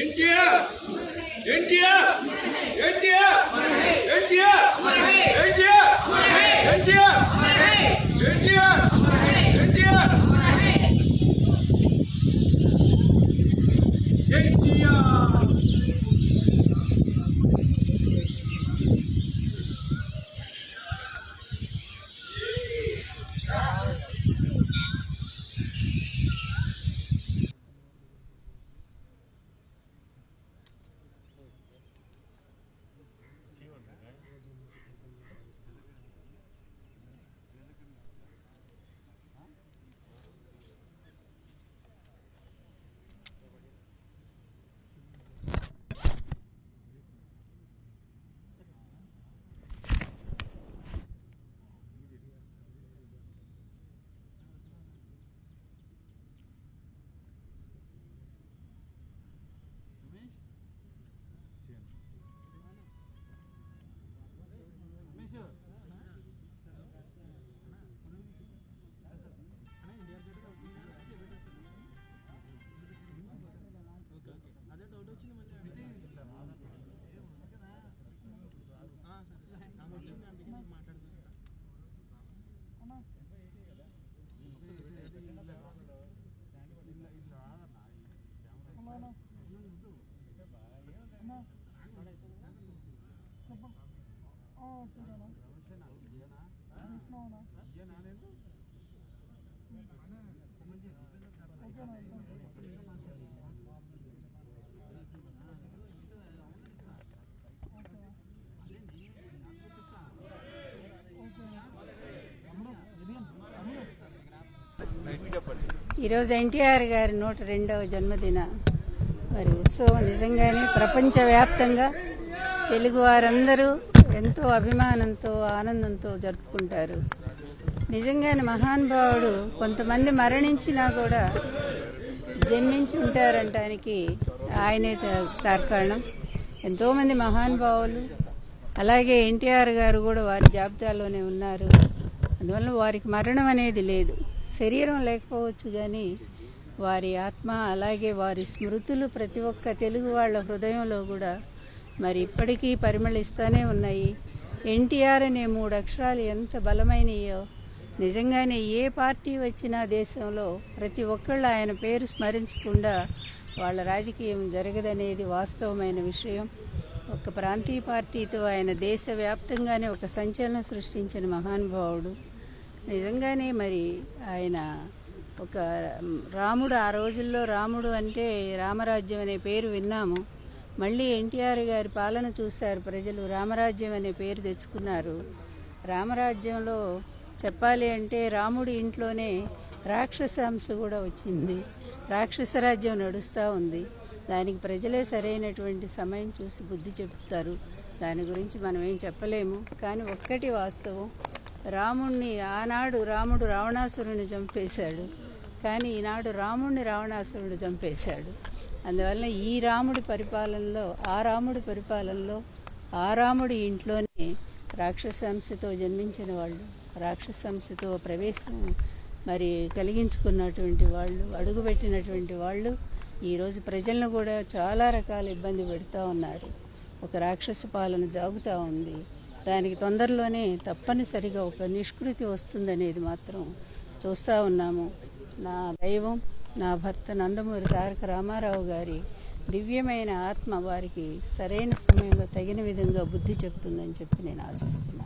ఎన్టీఆర్ ఎన్టీఆర్ ఎన్టీఆర్ ఎన్టీఆర్ ఎన్టీఆర్ ఎన్టీఆర్ ఎన్టీఆర్ ఎన్టీఆర్ ఈరోజు ఎన్టీఆర్ గారి 102వ జన్మదిన మరి ఉత్సవం నిజంగానే ప్రపంచవ్యాప్తంగా తెలుగు వారందరూ ఎంతో అభిమానంతో ఆనందంతో జరుపుకుంటారు. నిజంగానే మహానుభావుడు కొంతమంది మరణించినా కూడా జన్మించి ఉంటారంటానికి ఆయనే కారణం. ఎంతోమంది మహానుభావులు అలాగే ఎన్టీఆర్ గారు కూడా వారి జాబితాలోనే ఉన్నారు. అందువల్ల వారికి మరణం అనేది లేదు. శరీరం లేకపోవచ్చు కానీ వారి ఆత్మ అలాగే వారి స్మృతులు ప్రతి ఒక్క తెలుగు వాళ్ళ హృదయంలో కూడా మరి ఇప్పటికీ పరిమళిస్తూనే ఉన్నాయి. ఎన్టీఆర్ అనే 3 అక్షరాలు ఎంత బలమైనయో నిజంగానే ఏ పార్టీ వచ్చినా దేశంలో ప్రతి ఒక్కళ్ళు ఆయన పేరు స్మరించకుండా వాళ్ళ రాజకీయం జరగదనేది వాస్తవమైన విషయం. ఒక ప్రాంతీయ పార్టీతో ఆయన దేశవ్యాప్తంగానే ఒక సంచలనం సృష్టించిన మహానుభావుడు. నిజంగానే మరి ఆయన ఒక రాముడు, ఆ రోజుల్లో రాముడు అంటే రామరాజ్యం అనే పేరు విన్నాము. మళ్ళీ ఎన్టీఆర్ గారి పాలన చూశారు ప్రజలు, రామరాజ్యం అనే పేరు తెచ్చుకున్నారు. రామరాజ్యంలో చెప్పాలి అంటే రాముడి ఇంట్లోనే రాక్షసాంశ కూడా వచ్చింది. రాక్షస రాజ్యం నడుస్తూ ఉంది. దానికి ప్రజలే సరైనటువంటి సమయం చూసి బుద్ధి చెప్తారు. దాని గురించి మనం ఏం చెప్పలేము. కానీ ఒక్కటి వాస్తవం, రాముణ్ణి ఆనాడు రాముడు రావణాసురుని చంపేశాడు, కానీ ఈనాడు రాముణ్ణి రావణాసురుడు చంపేశాడు. అందువల్ల ఈ రాముడి పరిపాలనలో ఆ రాముడి ఇంట్లోనే రాక్షసాంశతో జన్మించిన వాళ్ళు, రాక్షసాంశతో ప్రవేశం మరి కలిగించుకున్నటువంటి వాళ్ళు, అడుగుపెట్టినటువంటి వాళ్ళు ఈరోజు ప్రజలను కూడా చాలా రకాల ఇబ్బంది పెడుతూ ఉన్నారు. ఒక రాక్షస పాలన జాగుతూ ఉంది. దానికి తొందరలోనే తప్పనిసరిగా ఒక నిష్కృతి వస్తుందనేది మాత్రం చూస్తూ ఉన్నాము. నా దైవం, నా భర్త నందమూరి తారక రామారావు గారి దివ్యమైన ఆత్మ వారికి సరైన సమయంలో తగిన విధంగా బుద్ధి చెప్తుందని చెప్పి నేను ఆశిస్తున్నాను.